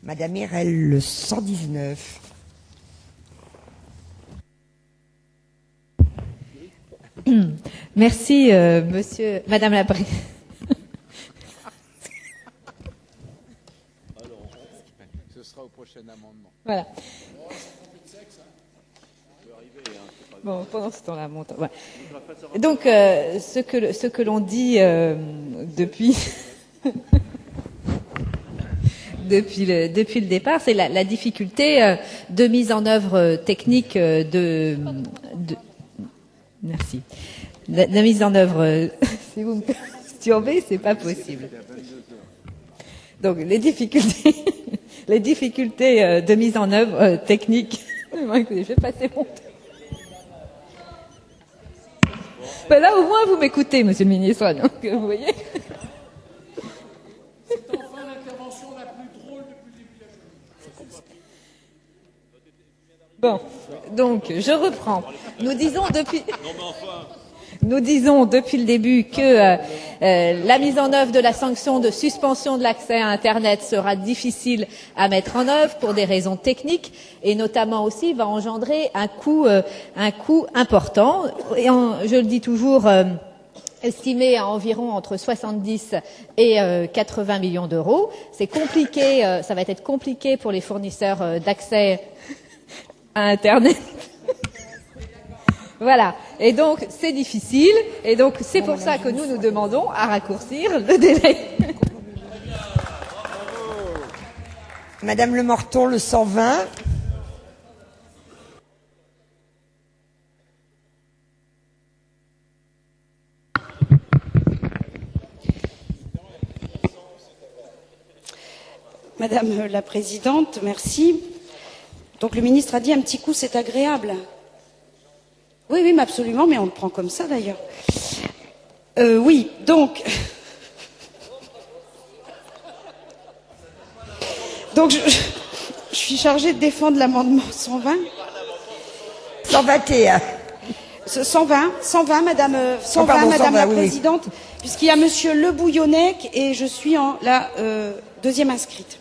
Madame Hirel, le 119. Merci, Madame la Présidente. Ce sera au prochain amendement. Voilà. Bon, pendant ce temps-là, mon temps. Ouais. Donc, ce que l'on dit depuis depuis le départ, c'est la difficulté de mise en œuvre technique merci. La mise en œuvre, si vous me perturbez, c'est pas possible. Donc, les difficultés de mise en œuvre technique. Écoutez, je vais passer mon temps. Ben là, au moins, vous m'écoutez, Monsieur le Ministre. Donc, vous voyez. C'est enfin l'intervention la plus drôle depuis le début de la journée. Bon, donc, je reprends. Nous disons depuis le début que la mise en œuvre de la sanction de suspension de l'accès à Internet sera difficile à mettre en œuvre pour des raisons techniques et notamment aussi va engendrer un coût important. Et je le dis toujours, estimé à environ entre 70 et 80 millions d'euros. C'est compliqué, ça va être compliqué pour les fournisseurs d'accès à Internet. Voilà. Et donc, c'est difficile. Et donc, c'est pour ça que nous demandons à raccourcir le délai. Madame Le Morton, le 120. Madame la Présidente, merci. Donc, le ministre a dit un petit coup, c'est agréable. Oui, mais absolument, mais on le prend comme ça d'ailleurs. Oui, donc... Donc, je suis chargée de défendre l'amendement 120. 121. 120, Madame, 120, pardon, Madame 120, la oui. Présidente, puisqu'il y a Monsieur Le Bouillonnec et je suis en la deuxième inscrite.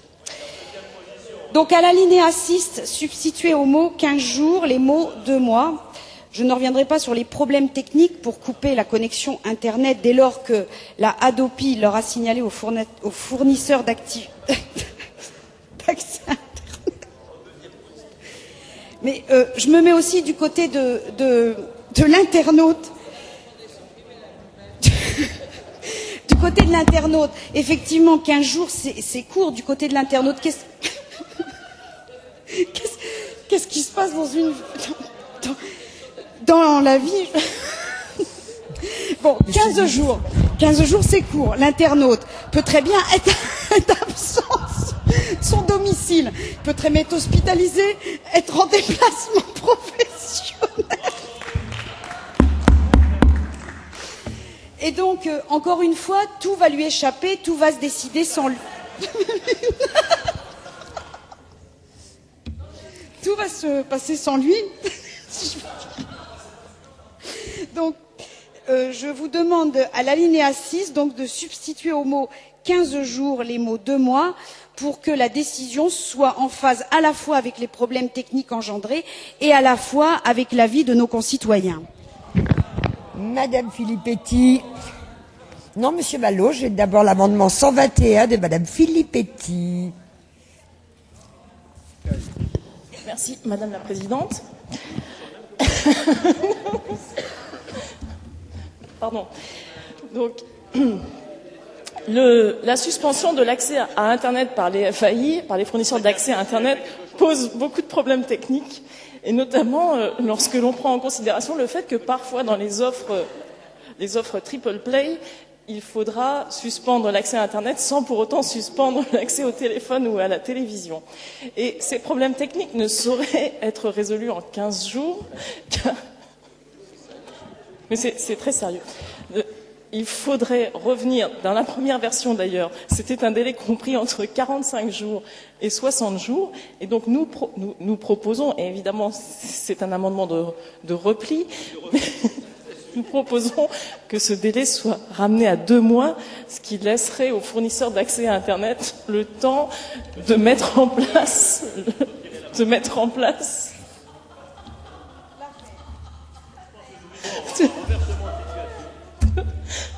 Donc, à l'alinéa 6, substituer au mot 15 jours les mots 2 mois. Je ne reviendrai pas sur les problèmes techniques pour couper la connexion Internet dès lors que la Hadopi leur a signalé aux fournisseurs d'accès Internet. Mais je me mets aussi du côté de l'internaute. Du côté de l'internaute. Effectivement, 15 jours, c'est court du côté de l'internaute. Qu'est-ce qui se passe dans la vie? Bon, 15 jours. 15 jours, c'est court. L'internaute peut très bien être absent de son domicile. Il peut très bien être hospitalisé, être en déplacement professionnel. Et donc, encore une fois, tout va lui échapper, tout va se décider sans lui. Tout va se passer sans lui. Donc, je vous demande à l'alinéa 6 donc, de substituer au mot 15 jours les mots 2 mois pour que la décision soit en phase à la fois avec les problèmes techniques engendrés et à la fois avec la vie de nos concitoyens. Madame Filippetti. Non, Monsieur Malo, j'ai d'abord l'amendement 121 de Madame Filippetti. Merci, Madame la Présidente. Pardon. Donc, la suspension de l'accès à Internet par les FAI, par les fournisseurs d'accès à Internet, pose beaucoup de problèmes techniques, et notamment lorsque l'on prend en considération le fait que parfois dans les offres triple play, il faudra suspendre l'accès à Internet sans pour autant suspendre l'accès au téléphone ou à la télévision. Et ces problèmes techniques ne sauraient être résolus en 15 jours, mais c'est très sérieux. Il faudrait revenir, dans la première version d'ailleurs, c'était un délai compris entre 45 jours et 60 jours, et donc nous proposons, et évidemment c'est un amendement de repli, Nous proposons que ce délai soit ramené à 2 mois, ce qui laisserait aux fournisseurs d'accès à Internet le temps de mettre en place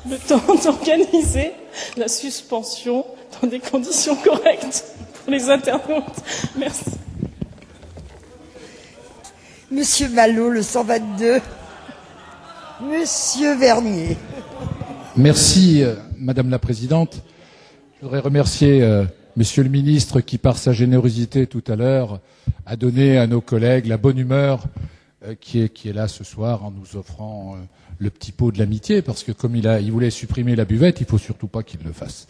le temps d'organiser la suspension dans des conditions correctes pour les internautes. Merci. Monsieur Malo, le 122. Monsieur Vernier. Merci, Madame la Présidente. Je voudrais remercier Monsieur le Ministre qui, par sa générosité tout à l'heure, a donné à nos collègues la bonne humeur qui est là ce soir en nous offrant le petit pot de l'amitié, parce que comme il voulait supprimer la buvette, il faut surtout pas qu'il le fasse.